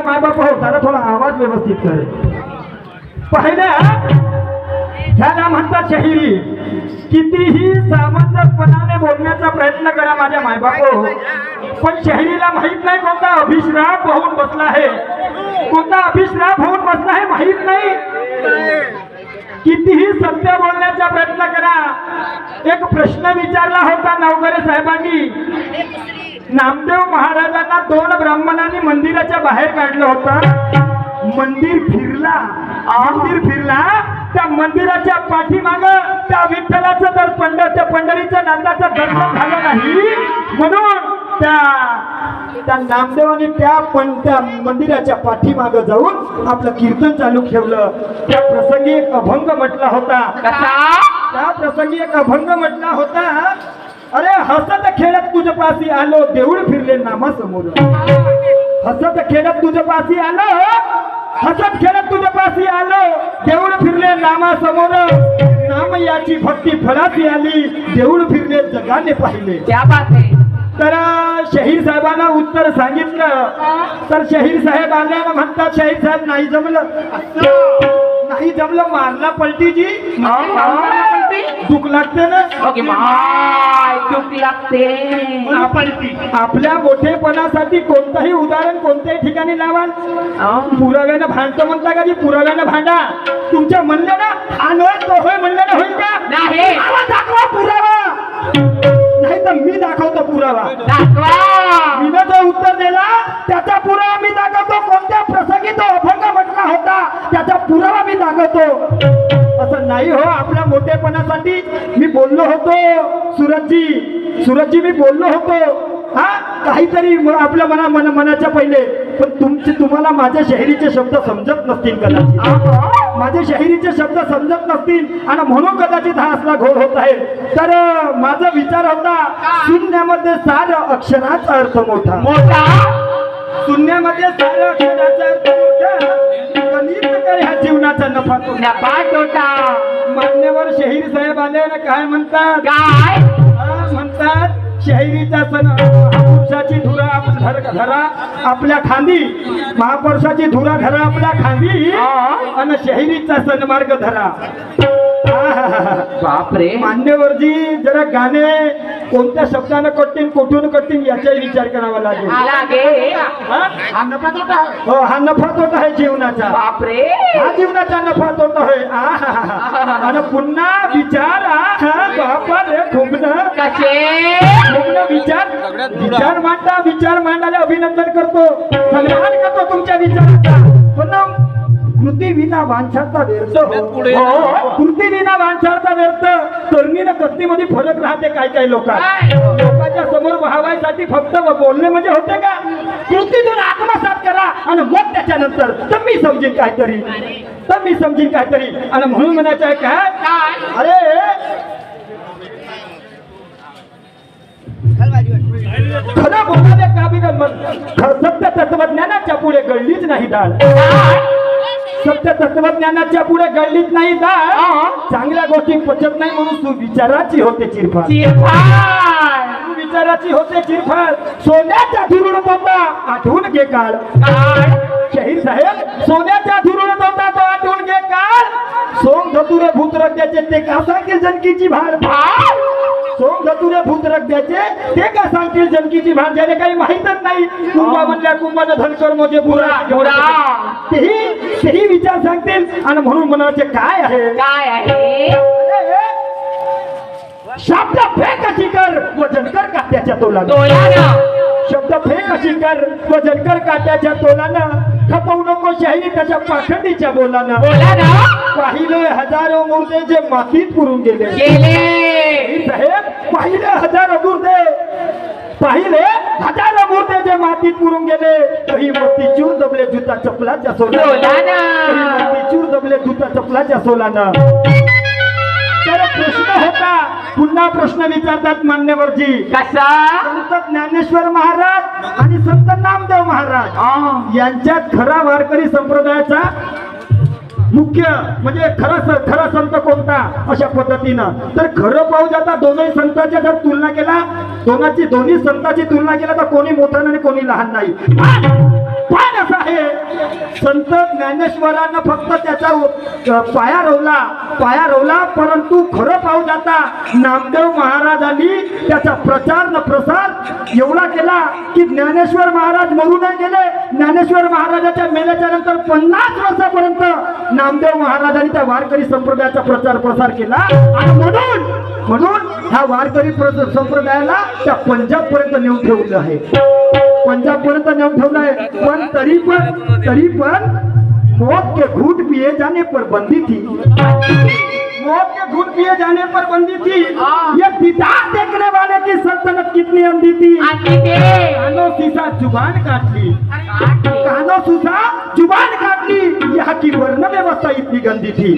माय बाप हो जरा थोडा आवाज व्यवस्थित कर. पहिल्या ह्याला म्हणतात शहिरी. कितीही सामंजस्यपणाने बोलण्याचा प्रयत्न करा माझ्या मायबाप हो, पण शहिरीला माहित नाही कोणता अभिश्राप होऊन बसला आहे, कोणता अभिश्राप होऊन बसला आहे माहित नाही. कितीही सत्य बोलण्याचा प्रयत्न करा. एक प्रश्न विचारला होता नावकरे साहेबांनी. नामदेव महाराजांना 2 ब्राह्मणांनी मंदिराच्या बाहेर काढलं होतं. मंदिर फिरला, मंदिर फिरला. त्या मंदिराच्या पाठीमाग त्या विठ्ठलाचं तर त्या पंढरीच्या नाथाचं दर्शन झालं नाही, म्हणून त्या नामदेवाने त्या मंदिराच्या पाठीमाग जाऊन आपलं कीर्तन चालू ठेवलं. त्या प्रसंगी एक अभंग म्हटला होता. त्या प्रसंगी एक अभंग म्हटला होता. अरे हसत खेळत तुझ पासी आलो, देऊळ फिरले नामासमोर. हसत खेळत तुझ पासी आलो, हसत खेळत तुझ पासी आलो, देऊळ फिरले नामासमोर. नाम याची भक्ती फळाची आली, देऊळ फिरले जगाने पाहिले. क्या बात है. तर शहीर साहेबांना उत्तर सांगितलं तर शहीर साहेब आल्यानं म्हणतात, शहीर साहेब नाही जमलं, नाही जमलं. मारला पलटीजी, दुख लागते ना. दुख लागते. आपल्या मोठेपणासाठी कोणतंही उदाहरण कोणत्याही ठिकाणी लावाल. पुराव्यानं भांडतो म्हणता का जी, पुराव्यानं भांडा. तुमच्या म्हणलं ना हा नव्हे तो होय म्हणलं ना, होईल का नाही. दाखवा पुरावा, नाही तर मी दाखवतो पुरावा. मी जो उत्तर दिला त्याचा पुरावा मी दाखवतो. कोणत्या प्रसंगी तो अभंग म्हटला होता त्याचा पुरावा मी दाखवतो. असं नाही हो. आपल्या मोठेपणासाठी मी बोललो होतो सुरजजी मी बोललो होतो. हा काहीतरी आपल्या मनाच्या पहिले. पण तुम्हाला माझ्या शहरीचे शब्द समजत नसतील कदाचित, माझे शहरीचे शब्द समजत नसतील आणि म्हणून कदाचित हा असला घोळ होत आहे. तर माझा विचार होता शून्यामध्ये सार अक्षराचा अर्थ मोठा. शून्यामध्ये सार अक्षराचा अर्थ मोठा. गणित कर ह्या जीवनाचा नफा तोटा. मान्यवर शहीर साहेब आले ना काय म्हणतात, काय म्हणतात शहिरीचा सण महापुरुषाची धुरा धरा आपल्या खांदी, महापुरुषाची धुरा धरा आपल्या खांदी आणि शहिरीचा सन्मार्ग धरा. बापरे. मान्यवरजी जरा गाणे कोणत्या शब्दानं कटतील कुठून कटतील याचाही विचार करावा लागेल. हा नफा तोटा आहे. हो हा नफा तोटा आहे जीवनाचा. बापरे. हा जीवनाचा नफा तोटा आहे. आणि पुन्हा विचार बापा रे खूपनं कसे विचार मांडायला अभिनंदन करतो, सन्मान करतो तुमच्या विचाराचा. पण कृती विना वांछाचा व्यर्थ. कृती विना वांछाचा व्यर्थ. तरुणीनं कत्तीमध्ये फरक राहते. काही लोकांच्या समोर व्हावायसाठी फक्त बोलणे म्हणजे होते का? कृतीतून आत्मसात करा आणि मग त्याच्यानंतर तर मी समजेन काहीतरी, आणि म्हणून म्हणायचं आहे काय, अरे खरं बोलायला का बिघड. सत्य तत्वज्ञानाच्या पुढे गळलीच नाही डाळ. सत्य तत्वज्ञानाच्या पुढे गळलीच नाही डाळ. चांगल्या गोष्टी पचत नाही म्हणून सुविचाराची होते चिरफाड. विचाराची होते चिरफाड. सोन्याच्या धुरुळत होता आठवून घे काळ. शहीर साहेब सोन्याच्या धुरुळत होता तो आठवून घे काळ. सोम धतुरे भूत रक्त्याचे ते का सांगतील जनकीची भाड. सोम धतुरे भूत रक्त्याचे ते का सांगतील जनकीची भाड. ज्याने काही माहीतच नाही. कुंभा म्हणल्या कुंभानं धनकर मोजे बुरा. तेही विचार सांगतील आणि म्हणून म्हणायचे काय आहे शब्द फेक अशी कर वजन कर काट्याच्या तोलानं. शब्द फेक अशी कर वजन कर काट्याच्या तोलानं. खपवू नको शाहिरी त्याच्या पाखंडीच्या बोलानं. पाहिले हजारो मुर्दे जे मातीत पुरून गेले. साहेब पाहिले हजारो मुर्दे जे मातीत पुरून गेले. काही मोती चूर दबले जुता चपलाच्या सोलानं. तर प्रश्न होता, पुन्हा प्रश्न विचारतात मान्यवरजी. कसा? संत ज्ञानेश्वर महाराज आणि संत नामदेव महाराज यांच्यात खरा वारकरी संप्रदायाचा मुख्य म्हणजे खरा संत कोणता अशा पद्धतीनं. तर खरं पाहू जाता दोन्ही संतांच्या जर तुलना केला, दोन्ही संतांची तुलना केला तर कोणी मोठा आणि कोणी लहान नाही. पण असं आहे संत ज्ञानेश्वरांना फक्त त्याचा पाया रोवला परंतु खरं पाहू जाता नामदेव महाराजांनी त्याचा प्रचार न प्रसार एवढा केला की ज्ञानेश्वर महाराज मरू नाही गेले. ज्ञानेश्वर महाराजाच्या मेल्याच्या नंतर 50 वर्षापर्यंत नामदेव महाराजांनी त्या वारकरी संप्रदायाचा प्रचार प्रसार केला आणि म्हणून हा वारकरी संप्रदायाला त्या पंजाब पर्यंत नेऊन ठेवलं आहे. पंजाब पर्यंत नेऊन ठेवलं आहे. पण तरी पण मौत के घूट पिए जाने पर बंदी थी. मौत के घूट पिए जाने पर बंदी थी. ये दीदार देखने वाले की सल्तनत कितनी अंधी थी. कानों सीसा जुबान काट ली. कानों सीसा जुबान काट ली. यहाँ की वर्ण व्यवस्था इतनी गंदी थी.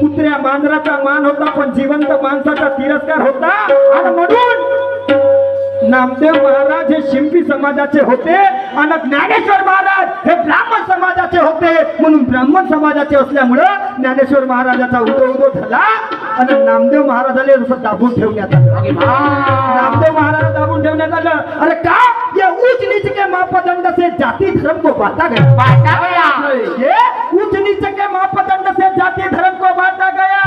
कुत्र्या मांजराचा मान होता पण जिवंत माणसाचा तिरस्कार होता. आणि म्हणून नामदेव महाराज हे शिंपी समाजाचे होते आणि ज्ञानेश्वर महाराज हे ब्राह्मण समाजाचे होते. म्हणून ब्राह्मण समाजाचे असल्यामुळं ज्ञानेश्वर महाराजाचा उदो झाला आणि नामदेव महाराजाला जसं दाबून ठेवण्यात आलं. नामदेव महाराज दाबून ठेवण्यात आलं. अरे का ये ऊंच नीच के मापदंड से जाति धर्म को बांटा गया. ये ऊंच नीच के मापदंड से जाति धर्म को बांटा गया.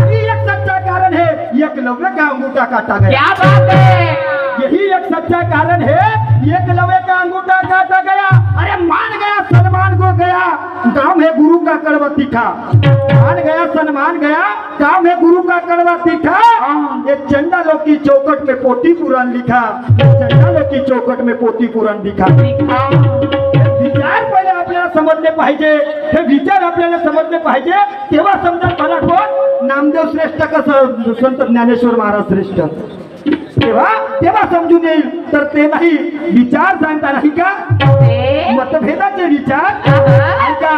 एक सच्चा कारण है एकलव्य का अंगूठा काटा गया. क्या बात है. यही एक सच्चा कारण है एकलव्य का अंगूठा काटा गया. अरे मान गया सन्मान को गया काम है गुरु का कड़वा तीखा. मान गया सन्मान गया काम है गुरु का कड़वा तीखा. ये चंडालों की चौखट में पोथी पुराण लिखा. चंडालों की चौखट में पोथी पुराण लिखा. विचार पहिले आपल्याला समजले पाहिजे. हे विचार आपल्याला समजले पाहिजे तेव्हा समजत मला कोण नामदेव श्रेष्ठ कसं संत ज्ञानेश्वर महाराज श्रेष्ठ तेव्हा समजून येईल. तर ते नाही विचार सांगता नाही का मतभेदाचे विचार ऐका.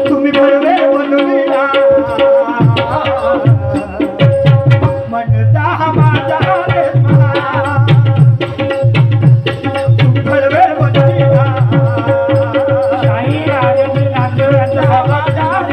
तुम्ही बळवे बनविला म्हणता माझा तुम्ही बळवे बनविला शाही राजाची नातेवाईकांचा समाचार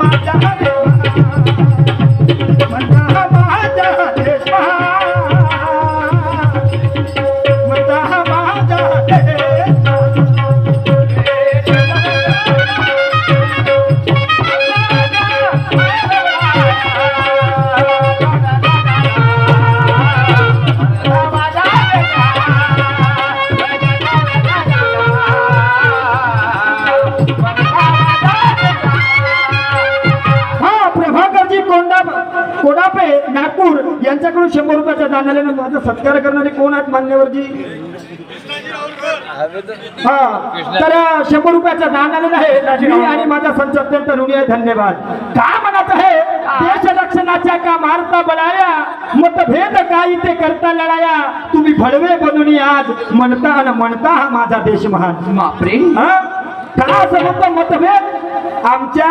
माझा म्हणता माझा देश म्हणता माझा कोडापे नागपूर यांच्याकडून 100 रुपयाच्या दानाने माझा सत्कार करणारे कोण आहेत मान्यवरजी? हा तर 100 रुपयाचा दान आलेला आहे मी आणि माझा संच अत्यंत ऋणी आहे. धन्यवाद. का म्हणत आहे देश रक्षणाच्या का मारता बळाया मतभेद काही ते करता लढाया तुम्ही भडवे बनून आज म्हणता आणि म्हणता हा माझा देश महान. बापरे. का असं म्हणतो मतभेद? आमच्या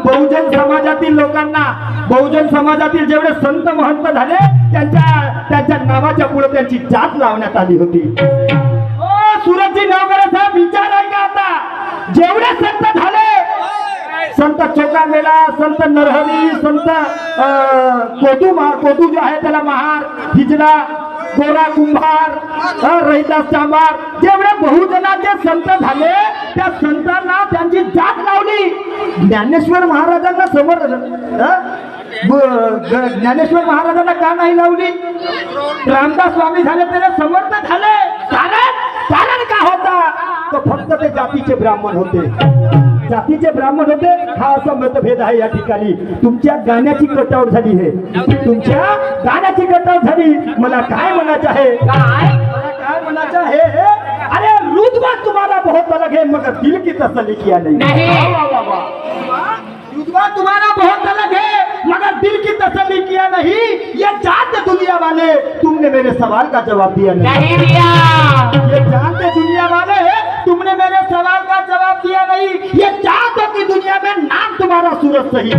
बहुजन समाजातील लोकांना बहुजन समाजातील जेवढे संत महंत झाले त्यांच्या नावाच्या पुढे त्यांची जात लावण्यात आली होती. सुरतजी नवगरे साहेब विचार आहे का आता जेवढे संत झाले संत चोकामेला संत नरहरी संत कोटू जो आहे त्याला महार हिजला गोरा कुंभार रहिदास चांभार जेवढे बहुजनाचे संत झाले त्या संतांना त्यांची जात लावली. ज्ञानेश्वर महाराजांना समोर ज्ञानेश्वर महाराजांना का नाही लावली? रामदास स्वामी झाले त्याला समर्थ झाले. कारण का होता? तो फक्त ते जातीचे ब्राह्मण होते. जातीचे ब्राह्मण होते हा असा मतभेद आहे या ठिकाणी. तुमच्या गाण्याची कटावट झाली आहे. तुमच्या गाण्याची कटावट झाली. मला काय म्हणायचं आहे? काय म्हणायचं आहे? अरे रुतबा तुम्हाला बहुत अलग है मगर दिल की तसल्ली किया नहीं. रुतबा तुम्हारा बहुत अलग है मगर दिल की तसल्ली किया नहीं. ये जानते दुनिया वाले तुमने मेरे सवाल का जवाब दिया नहीं. ये जानते दुनिया वाले तुमने मेरे सवाल का जवाब दिया नहीं. ये चाहतों की दुनिया में नाम तुम्हारा सूरज सही.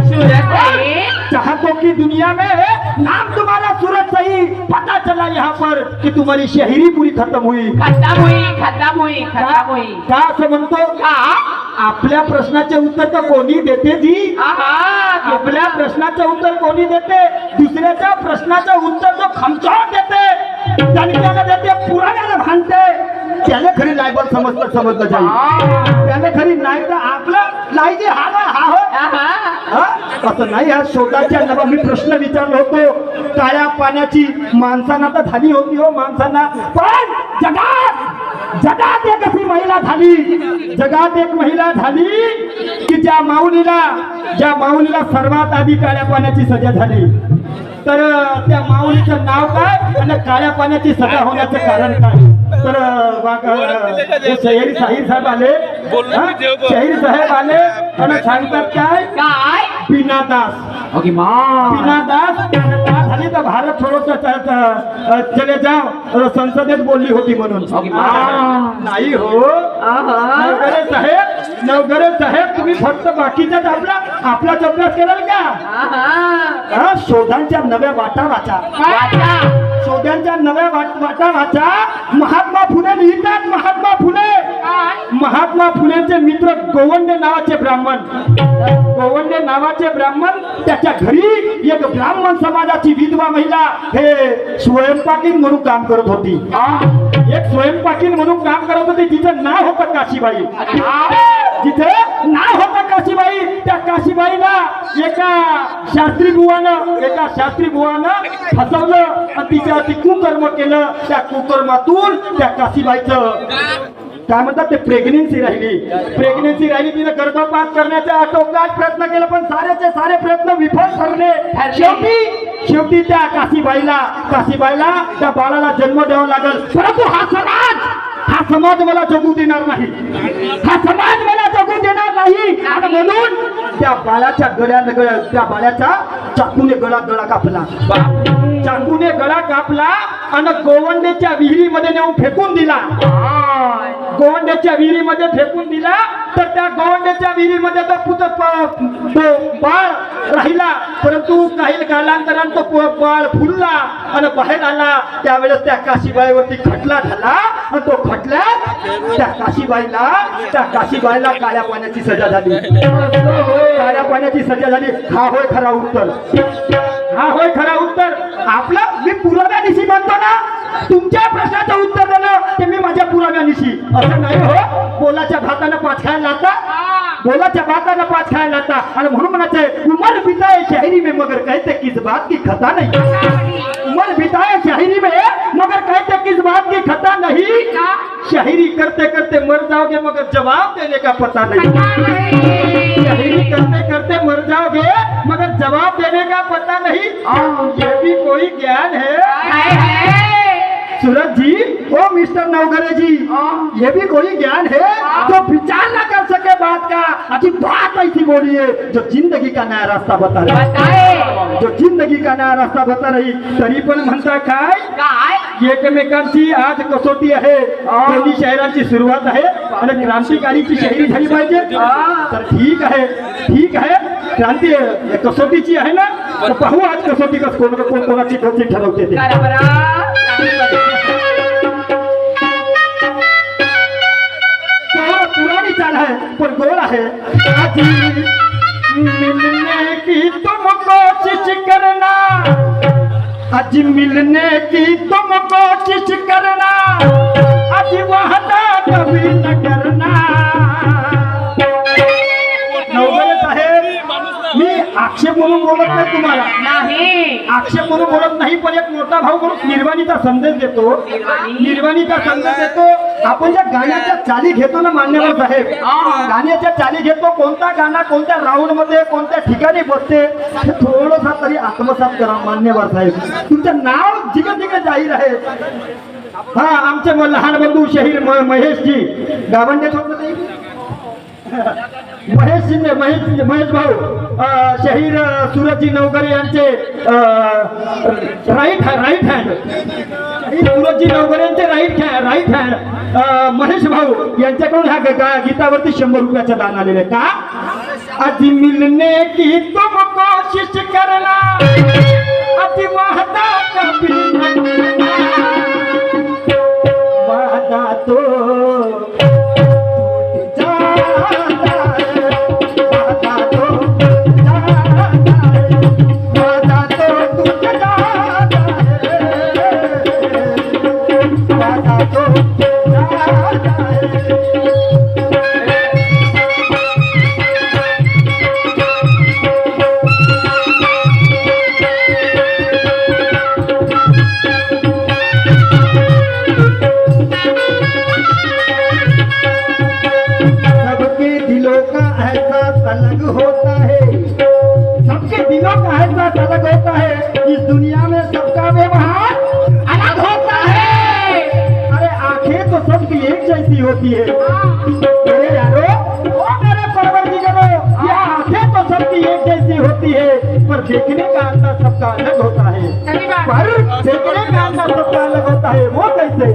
चाहतों की दुनिया में नाम तुम्हारा सूरज सही. पता चला यहाँ पर कि तुम्हारी शहरी पूरी खत्म हुई. का असं म्हणतो? आपल्या प्रश्नाचे उत्तर तर कोणी देते जी? आपल्या प्रश्नाचे उत्तर कोणी देते? दुसऱ्याच्या प्रश्नाचं उत्तर जो खमचावून देते दणक्याला देते पुराण्याला भांडते त्याला खरी लायबल समजलं जाईल. त्याला खरी नाही तर आपलं लायजे हा असं नाही. हा शोधाच्या नवा मी प्रश्न विचारलो होतो. काळ्या पाण्याची माणसांना तर झाली होती हो माणसांना. पण जगात एक अशी महिला झाली. जगात एक महिला झाली की ज्या माऊलीला सर्वात आधी काळ्या पाण्याची सजा झाली. तर त्या माऊलीचं नाव काय आणि काळ्या पाण्याची सजा होण्याचं कारण काय? तर शहरी साहेब आले. शहरी साहेब आले आणि सांगतात काय बीनादास झाली तर भारत छोडो चले जाओ संसदेत बोलली होती म्हणून. नाही हो नवगरे साहेब तुम्ही फक्त बाकीच्याच आपला अभ्यास कराल का? शोधांच्या नव्या वाटा वाचा. शोधांच्या नव्या वाटा वाचा. महात्मा फुले लिहितात. महात्मा फुलेंचे मित्र गोवंडे नावाचे ब्राह्मण त्याच्या घरी एक ब्राह्मण समाजाची विधवा महिला हे स्वयंपाकीन म्हणून काम करत होती. एक स्वयंपाकीन म्हणून काम करत होती. जिचं नाव होतं काशीबाई. जिथे नाव होतं काशीबाई त्या काशीबाईला एका शास्त्री बुवानं फसवलं आणि तिच्यावरती कुकर्म केलं. त्या कुकर्मातून त्या काशीबाईचं काय म्हणतात ते प्रेग्नेन्सी राहिली. तिने गर्भपात करण्याचा आटोकाट प्रयत्न केला पण सारे प्रयत्न विफल ठरले. शेवटी त्या काशीबाईला त्या बाळाला जन्म द्यावा लागल. परंतु हा समाज मला जगू देणार नाही. आणि म्हणून त्या बाळाच्या चाकूने गळा कापला आणि गोवंडेच्या विहिरीमध्ये नेऊन फेकून दिला. तर त्या गोवंडेच्या विहिरीमध्ये तो बाळ राहिला, परंतु काही कालांतराने तो बाळ फुलला आणि बाहेर आला. त्यावेळेस त्या काशीबाईवरती खटला झाला आणि तो खटल्यात त्या काशीबाईला काळ्या पाण्याची सजा झाली. काळ्या पाण्याची सजा झाली. हा होय खरा उत्तर. आपला मी पुराव्यानिशी म्हणतो ना, तुमच्या प्रश्नाचं उत्तर दिलं ते मी माझ्या पुराव्यानिशी. असं नाही हो, बोलाच्या भातानं पाच खायला लाता. आणि म्हणून म्हणायचंय, उमर बिताए शायरी में मगर कहते किस बात की खता नहीं. उमर बिताए शायरी में मगर कहते किस बात की खता नहीं. शायरी करते करते मर जाओगे मगर जवाब देने का पता नहीं. शायरी करते करते मर जाओगे मगर जवाब देने का पता नहीं. ये भी कोई ज्ञान है सूरज जी, ओ मिस्टर नवघरे जी, ये भी कोई ज्ञान है जो विचार न कर सके बात का. अजी बात ऐसी बोलिए जो जिंदगी का नया रास्ता बता रही. तरी पण म्हणता काय, एकमेकांची आज कसोटी आहे. दोन्ही शहरांची सुरुवात आहे आणि क्रांतिकारीची शहरी झाली पाहिजे. तर ठीक आहे क्रांती कसोटीची आहे ना, तर पाहू आज कसोटी कोणाची ठरवते ते. पुरानी चाल है पर गोल है. आज मिलने की तुम कोशिश करना, आज मिलने की तुम कोशिश करना, आज वादा कभी न करना. नवघरे साहेब, मी आक्षेप म्हणून बोलत नाही तुम्हाला, आक्षेप म्हणून बोलत नाही, पण एक मोठा भाऊ म्हणून निर्वाणीचा संदेश देतो. आपण ज्या गाण्याच्या चाली घेतो ना मान्यवर साहेब, गाण्याच्या चाली घेतो, कोणता गाणा कोणत्या राऊंड मध्ये कोणत्या ठिकाणी बसते हे थोडंसं तरी आत्मसात करा मान्यवर साहेब. तुमचं नाव जिकडे जाहीर आहे. हा, आमचे लहान बंधू शहीर महेशजी गावंडे महेश भाऊ शहीर सूरजजी नवघरे यांचे राईट हँड सूरजजी नवघरे यांचे राईट हँड महेश भाऊ यांच्याकडून ह्या गीतावरती 100 रुपयाचं दान आलेलं का. आज मिलने की तुम कोशिश करना, आज वादा कभी न करना. वादा तो होता है. इस दुनिया में सबका व्यवहार अलग होता है. अरे आंखें तो सबकी एक जैसी होती है. मेरे यारो, मेरे परवरदिगारो, ये आंखें तो सबकी एक जैसी होती है, पर देखने का अंदाज सबका अलग होता है. वो कैसे?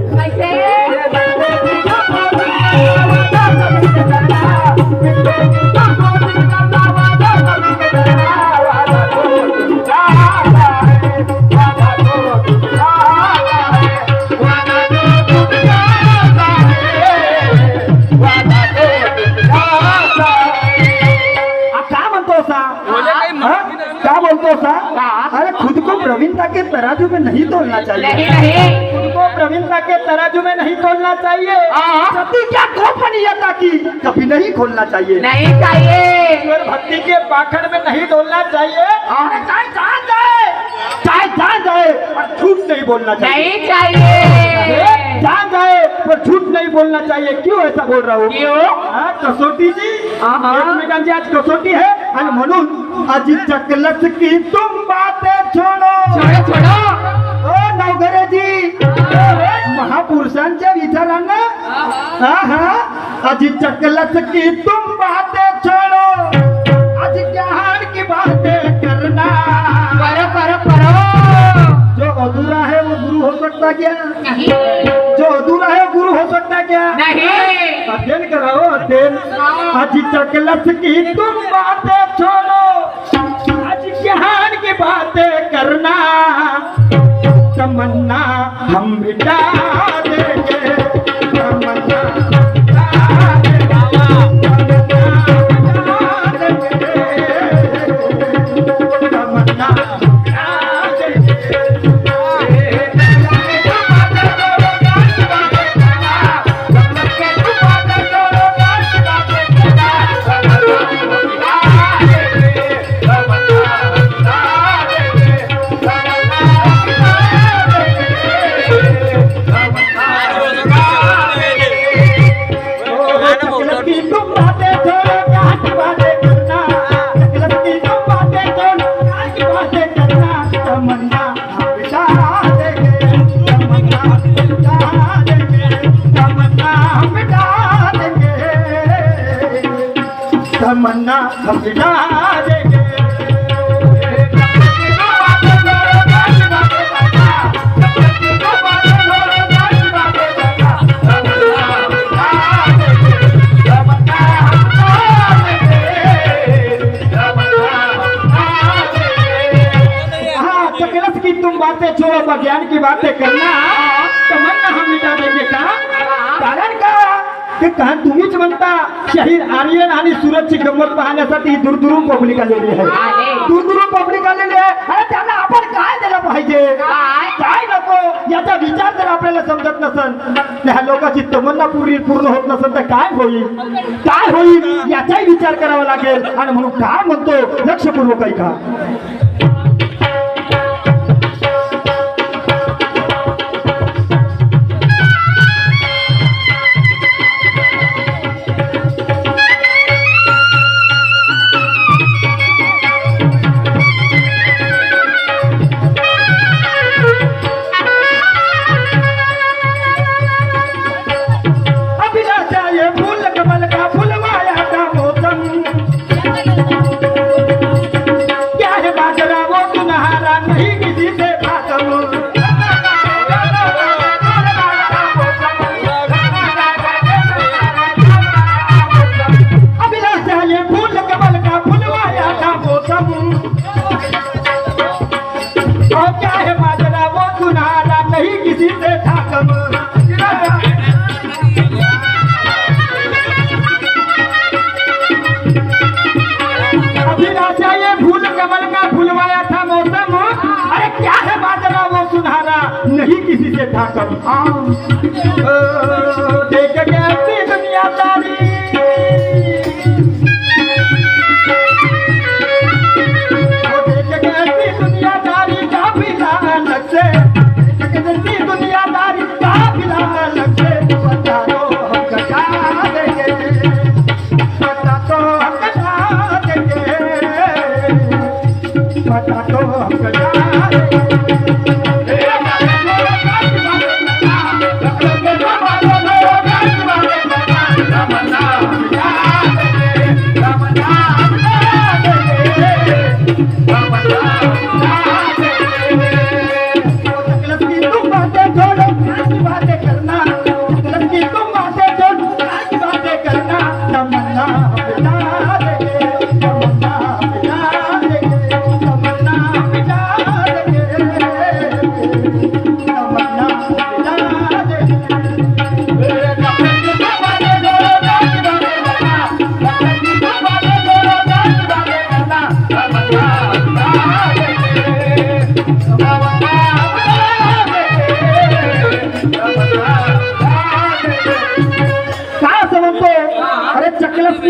अरे खुद को प्रवीणता के तराजू में नहीं तोलना चाहिए. खुद को प्रवीणता के तराजू में नहीं तोलना चाहिए. सती क्या गोपनीयता की कभी नहीं खोलना चाहिए. ईश्वर भक्ति के पाखंड में नहीं डोलना चाहिए. चाहे जान जाए पर झूठ नहीं बोलना चाहिए. जान जाए पर झूठ नहीं बोलना चाहिए. क्यों ऐसा बोल रहा हूँ? कसोटी जी, एकमेकांची आज कसोटी है आणि म्हणून आज चकलच की तुम बातें छोड़ो. ओ नवघरे जी, महापुरुषांच्या विचारांना आज चकलच की तुम बातें छोड़ो. आज ज्ञान की बातें करना. जो अधूरा है वो गुरु हो सकता क्या? जो अधूरा है गुरु हो सकता क्या? अध्ययन कराओ, अध्ययन. आज चकलच की तुम बातें छोड़ो. हम मिटा देंगे तुम बातें छोड़ो ज्ञान की बातें करना तमन्ना हम मिटा देंगे का कारण का की कहा तुम्हीच म्हणता शहीद आर्यन आणि सूरजची गंमत पाहण्यासाठी दूरदूरून पब्लिक आलेली आहे दूरदूरून पब्लिक आलेली आहे आणि त्यांना आपण काय दिलं पाहिजे काय नको याचा विचार जर आपल्याला समजत नसेल त्या लोकांची तमन्ना पूर्ण होत नसेल तर काय होईल याचाही विचार करावा लागेल आणि म्हणून काय म्हणतो लक्षपूर्वक ऐका नहीं किसी से था कभी देख कैसी दुनियादारी देख कैसी दुनियादारी का बिना अलग से कैसी दुनियादारी का बिना अलग से बता दो हम कटा देंगे बता दो हम कटा देंगे बता दो हम कटा देंगे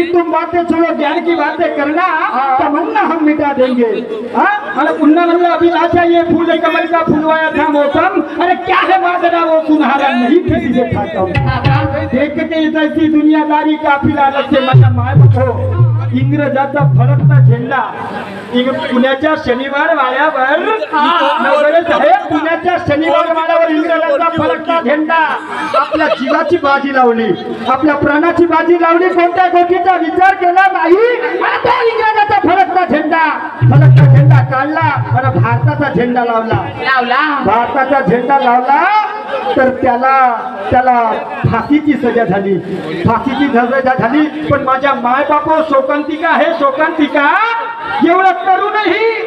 तुम बातें छोड़ो ज्ञान की बातें करना तमन्ना हम मिटा देंगे अरे पुन्हा म्हणलं अभिलाषा ये फूल कमल का फुलवाया था मौसम अरे क्या है माजरा वो सुनहरा नहीं किसी से खाता देख के ऐसी दुनियादारी काफिला अलग से माझ्या माय बघो इंग्रजाचा फडकता झेंडा पुण्याच्या शनिवार वाड्यावर नवरच आहे पुण्याच्या शनिवार वाड्यावर इंग्रजाचा फडकता झेंडा आपल्या जीवाची बाजी लावली आपल्या प्राणाची बाजी लावली कोणत्या गोष्टीचा विचार केला नाही आता इंग्रजाचा फडकता झेंडा काढला आणि भारताचा झेंडा लावला भारताचा झेंडा लावला तर त्याला फाशीची सजा झाली पण माझ्या माय बाप शोकांतिका आहे शोकांतिका एवढं करूनही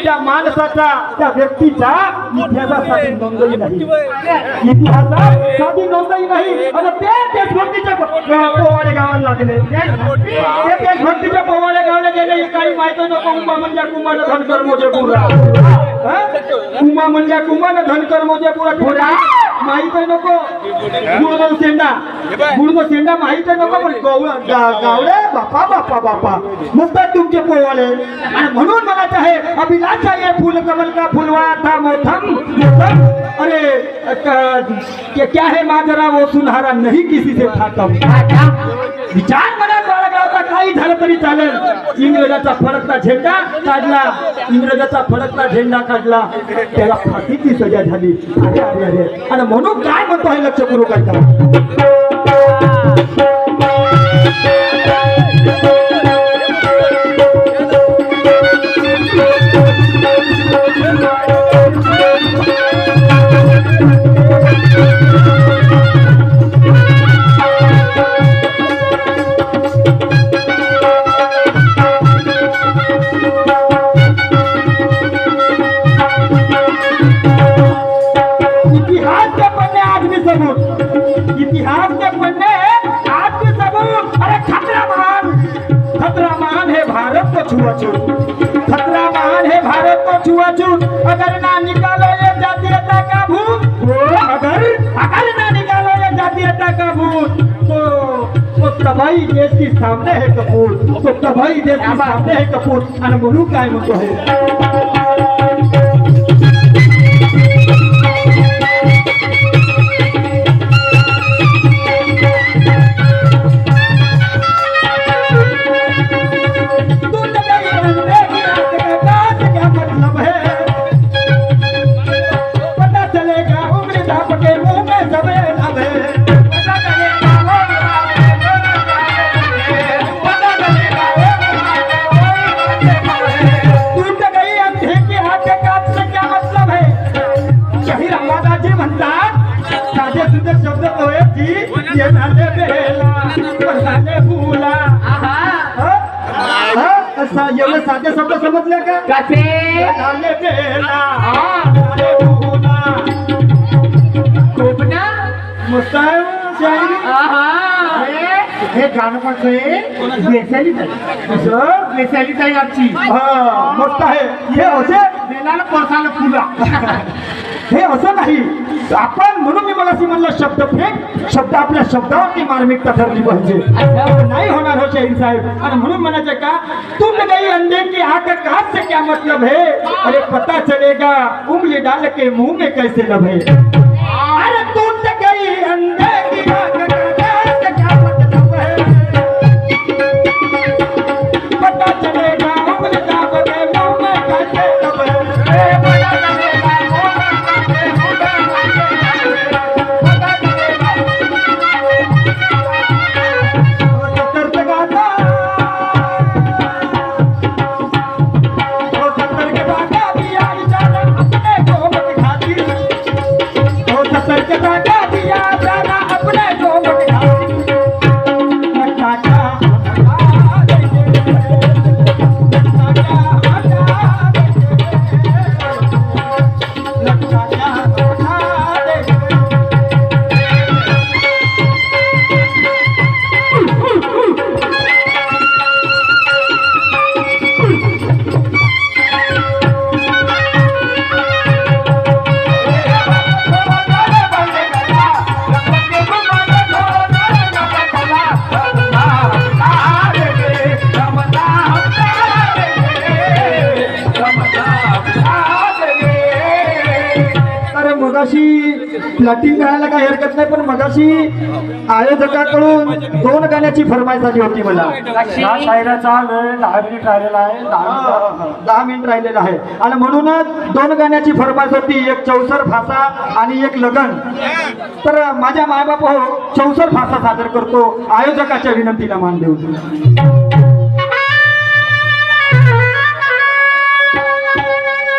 त्या माणसाचा त्या व्यक्तीचा इतिहासासाठी नोंदही नाही आणि ते देशभक्तीच्या पोवाडे गावाला लागले ते देशभक्तीच्या पोवाडे गावाला गेले काही माहिती नको उमा म्हणजे कुमार धनकर मोजे पुरा उमा म्हणजे कुमार धनकर मोजे पुरा थोडा माहिती नको गुळगो शेंडा माहिती नको पण गावडे बापा नुसतं तुमचे पोवाले आणि म्हणून म्हणायचं आहे अभिलाषा ये फूल कमल का फुलवाया था मौसम अरे क्या है माजरा वो सुनहरा नहीं किसी से था कम विचार मनात बाळगला होता काही झालं तरी चालेल इंग्रजाचा फडकता झेंडा काढला त्याला फाशीची सजा झाली अरे आणि म्हणून काय म्हणतो हे लक्ष करू काय छुआछूत खतरा मान है भारत को छुआछूत अगर ना निकालो ये जातीयता का भूत अगर ना निकालो ये जातीयता का भूत तो तबाही देश की सामने है कपूर तो तबाही देश की सामने है कपूर आणि म्हणून काय म्हणतो आहे एवढे साधे शब्द समजले का कसे झाले बेला हा. झाले भुला. खूप ना मस्त आहे शायरी. हे गाणं पण वैशालीच आहे असं वैशालीच आहे आजची हा मस्त आहे हे असे बेलाला परसाला फुला हे असं नाही आपण म्हणून मी मला म्हणलं शब्द फेक शब्द आपल्या शब्दावरती मार्मिकता ठरली पाहिजे नाही होणार हो शाहीर साहेब आणि म्हणून म्हणायचं का तुम गई अंडे की आंख काट से क्या मतलब है अरे पता चलेगा उंगली डाल के मुंह में कैसे लभे अरे तुम गई अंडे की आंख काट से क्या मतलब है पता चलेगा उंगली डाल के मुंह में कैसे लभे प्लॅटिंग करायला काही हरकत नाही पण मगाशी आयोजकाकडून 2 गाण्याची फरमाईश झाली होती मला या शायराचा वेळ 10 मिनिट राहिलेला आहे 10 मिनिट राहिलेला आहे आणि म्हणूनच 2 गाण्याची फरमाईश होती एक चौसर फासा आणि एक लगन तर माझ्या मायबाप हो चौसर फासा सादर करतो आयोजकाच्या विनंतीला मान देऊन